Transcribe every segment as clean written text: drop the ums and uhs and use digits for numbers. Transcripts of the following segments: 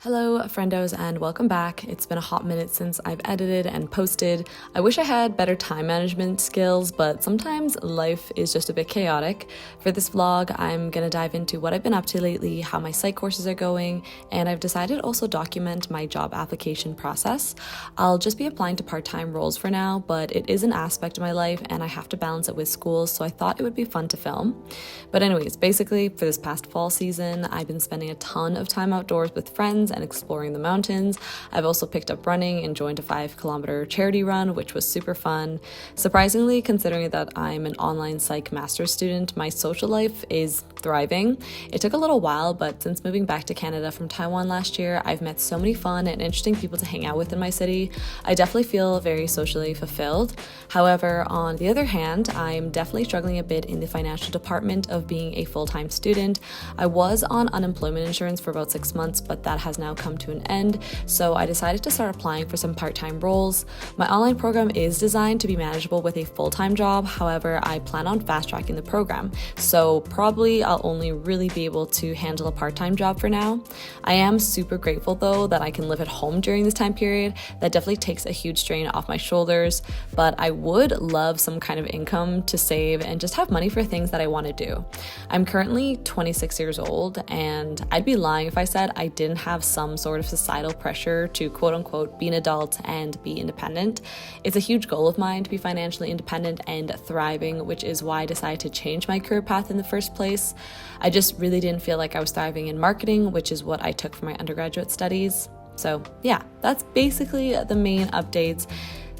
Hello, friendos, and welcome back. It's been a hot minute since I've edited and posted. I wish I had better time management skills, but sometimes life is just a bit chaotic. For this vlog, I'm gonna dive into what I've been up to lately, how my psych courses are going, and I've decided also document my job application process. I'll just be applying to part-time roles for now, but it is an aspect of my life and I have to balance it with school, so I thought it would be fun to film. But anyways, basically, for this past fall season, I've been spending a ton of time outdoors with friends and exploring the mountains. I've also picked up running and joined a 5-kilometer charity run, which was super fun. Surprisingly, considering that I'm an online psych master's student, my social life is thriving. It took a little while, but since moving back to Canada from Taiwan last year, I've met so many fun and interesting people to hang out with in my city. I definitely feel very socially fulfilled. However, on the other hand, I'm definitely struggling a bit in the financial department of being a full-time student. I was on unemployment insurance for about 6 months, but that has now come to an end, so I decided to start applying for some part-time roles. My online program is designed to be manageable with a full-time job. However, I plan on fast-tracking the program, so probably I'll only really be able to handle a part-time job for now. I am super grateful though that I can live at home during this time period. That definitely takes a huge strain off my shoulders, but I would love some kind of income to save and just have money for things that I want to do. I'm currently 26 years old, and I'd be lying if I said I didn't have some sort of societal pressure to quote unquote be an adult and be independent. It's a huge goal of mine to be financially independent and thriving, which is why I decided to change my career path in the first place. I just really didn't feel like I was thriving in marketing, which is what I took for my undergraduate studies. So yeah, that's basically the main updates,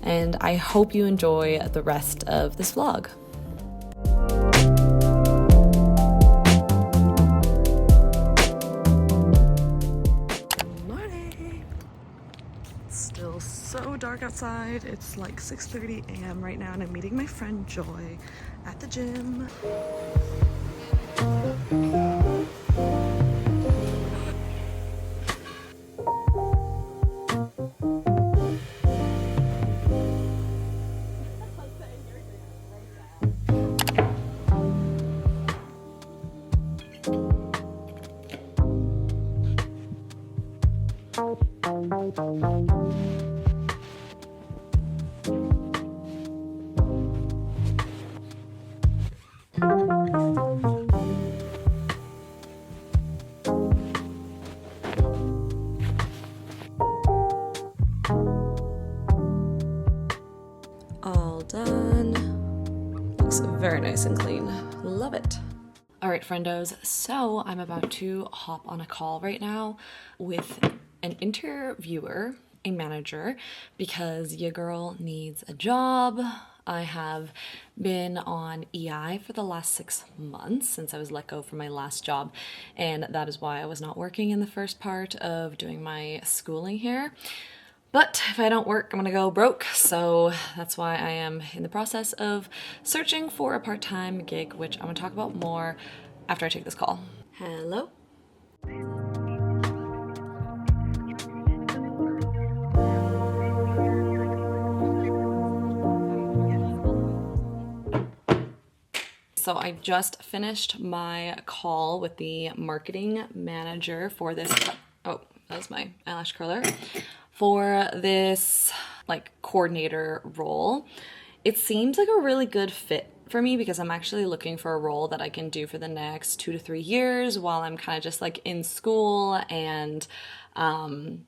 and I hope you enjoy the rest of this vlog. Still so dark outside. It's like 6:30 a.m. right now, and I'm meeting my friend Joy at the gym. All done. Looks very nice and clean. Love it. All right, friendos, so I'm about to hop on a call right now with an interviewer, a manager, because your girl needs a job. I have been on EI for the last 6 months since I was let go from my last job, and that is why I was not working in the first part of doing my schooling here. But if I don't work, I'm gonna go broke, so that's why I am in the process of searching for a part-time gig, which I'm gonna talk about more after I take this call. Hello? So I just finished my call with the marketing manager for this, oh, that was my eyelash curler, for this like coordinator role. It seems like a really good fit for me because I'm actually looking for a role that I can do for the next 2 to 3 years while I'm kind of just like in school, and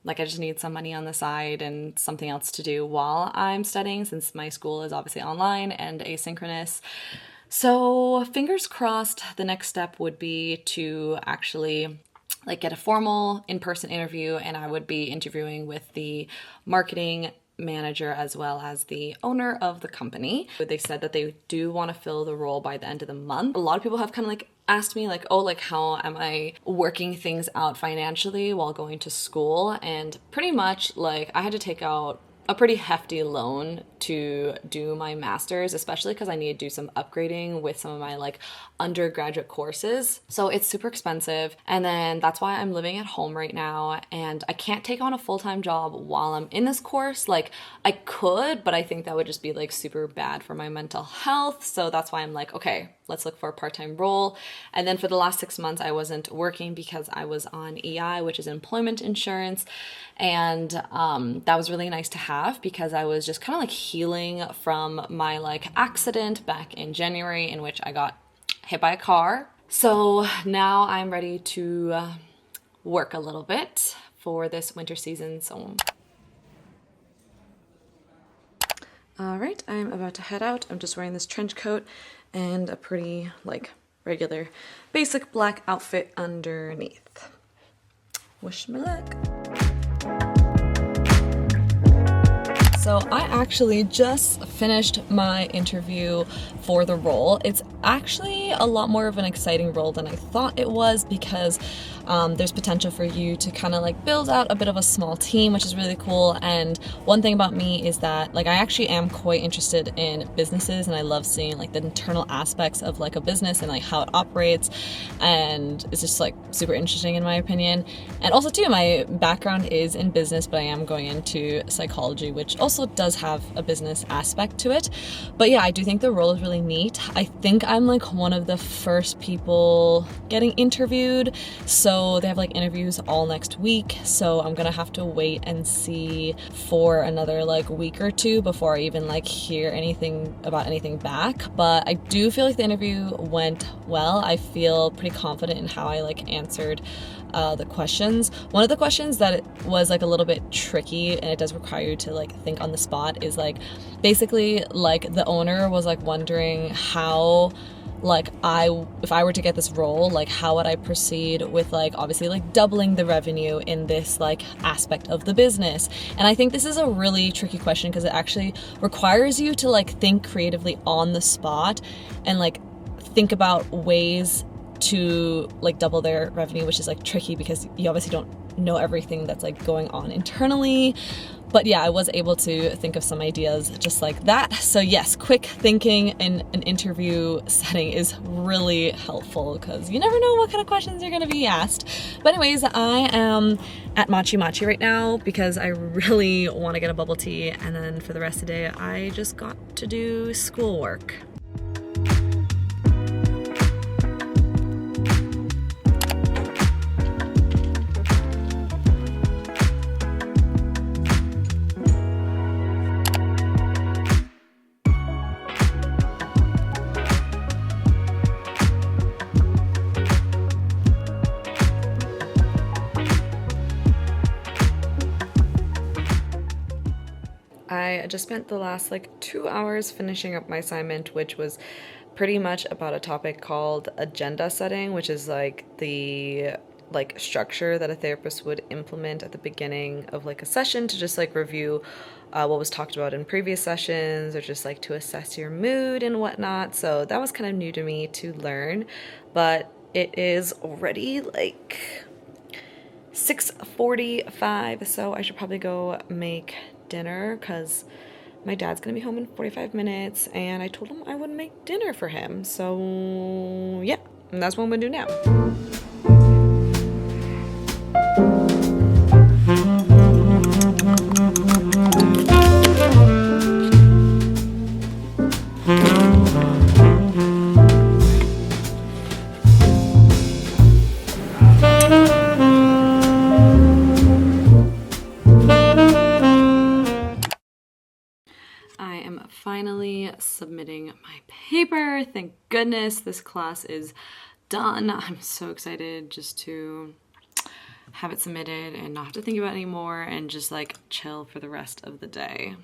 like I just need some money on the side and something else to do while I'm studying, since my school is obviously online and asynchronous. So fingers crossed, the next step would be to actually like get a formal in-person interview, and I would be interviewing with the marketing manager as well as the owner of the company. They said that they do want to fill the role by the end of the month. A lot of people have kind of like asked me like, oh, like how am I working things out financially while going to school? And pretty much like I had to take out a pretty hefty loan to do my master's, especially because I need to do some upgrading with some of my like undergraduate courses. So it's super expensive. And then that's why I'm living at home right now, and I can't take on a full-time job while I'm in this course. Like I could, but I think that would just be like super bad for my mental health. So that's why I'm like, okay, let's look for a part-time role. And then for the last 6 months, I wasn't working because I was on EI, which is employment insurance. And that was really nice to have because I was just kind of like healing from my like accident back in January in which I got hit by a car. So now I'm ready to work a little bit for this winter season. So all right, I'm about to head out. I'm just wearing this trench coat and a pretty like regular basic black outfit underneath. Wish me luck. So I actually just finished my interview for the role. It's actually a lot more of an exciting role than I thought it was because there's potential for you to kind of like build out a bit of a small team, which is really cool. And one thing about me is that like I actually am quite interested in businesses, and I love seeing like the internal aspects of like a business and like how it operates, and it's just like super interesting in my opinion. And also too, my background is in business, but I am going into psychology, which also does have a business aspect to it. But yeah, I do think the role is really neat. I think I'm like one of the first people getting interviewed, so they have like interviews all next week, so I'm gonna have to wait and see for another like week or two before I even like hear anything about anything back. But I do feel like the interview went well. I feel pretty confident in how I like answered the questions. One of the questions that was like a little bit tricky, and it does require you to like think on the spot, is like basically like the owner was like wondering how like if I were to get this role, like how would I proceed with like obviously like doubling the revenue in this like aspect of the business. And I think this is a really tricky question because it actually requires you to like think creatively on the spot and like think about ways to like double their revenue, which is like tricky because you obviously don't know everything that's like going on internally. But yeah, I was able to think of some ideas just like that. So yes, quick thinking in an interview setting is really helpful because you never know what kind of questions you're going to be asked. But anyways, I am at Machi Machi right now because I really want to get a bubble tea. And then for the rest of the day, I just got to do schoolwork. I just spent the last like 2 hours finishing up my assignment, which was pretty much about a topic called agenda setting, which is like the like structure that a therapist would implement at the beginning of like a session to just like review what was talked about in previous sessions, or just like to assess your mood and whatnot. So that was kind of new to me to learn, but it is already like 6:45, so I should probably go make dinner because my dad's gonna be home in 45 minutes and I told him I would make dinner for him. So yeah, and that's what I'm gonna do now. Finally submitting my paper. Thank goodness this class is done. I'm so excited just to have it submitted and not have to think about it anymore and just like chill for the rest of the day.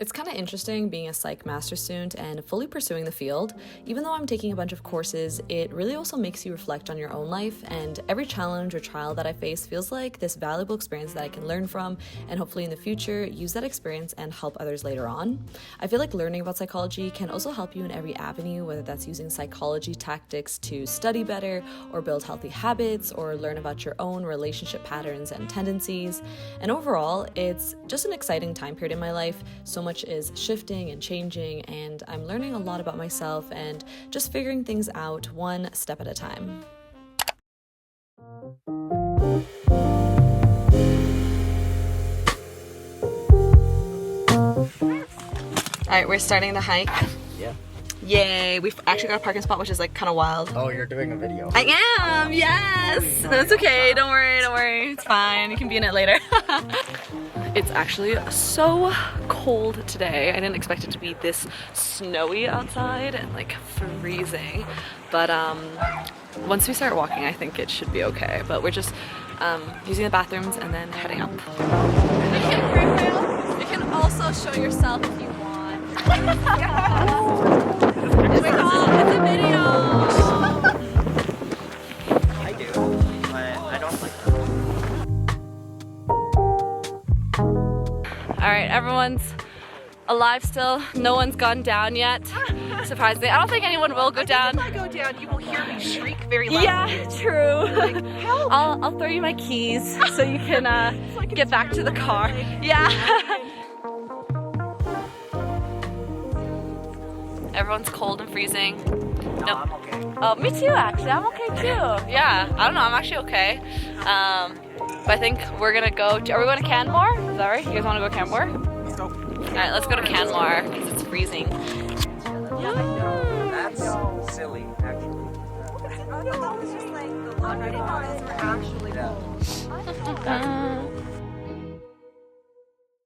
It's kind of interesting being a psych master's student and fully pursuing the field. Even though I'm taking a bunch of courses, it really also makes you reflect on your own life, and every challenge or trial that I face feels like this valuable experience that I can learn from, and hopefully in the future use that experience and help others later on. I feel like learning about psychology can also help you in every avenue, whether that's using psychology tactics to study better or build healthy habits or learn about your own relationship patterns and tendencies. And overall, it's just an exciting time period in my life. So much is shifting and changing, and I'm learning a lot about myself and just figuring things out one step at a time. All right, we're starting the hike. Yeah. Yay, we've actually got a parking spot, which is like kind of wild. Oh, you're doing a video. I am, yes! That's okay, don't worry, it's fine. You can be in it later. It's actually so cold today. I didn't expect it to be this snowy outside and like freezing. But once we start walking, I think it should be okay. But we're just using the bathrooms and then heading up. You can freewheel. You can also show yourself if you want. It's a video. I do, but I don't like that. All right, everyone's alive still. No one's gone down yet. Surprisingly, I don't think anyone will go down. If I go down, you will hear me shriek very loudly. Yeah, true. Like, help! I'll throw you my keys so you can get back to the car. Yeah. Everyone's cold and freezing. No, I'm okay. Oh, me too, actually. I'm okay too. Yeah, I don't know. I'm actually okay. But I think we're gonna go. Are we going to Canmore? Is that right? You guys want to go Canmore? Let's go. All right, let's go to Canmore because it's freezing. That's silly, actually. It's just like the laundry depots were actually cold.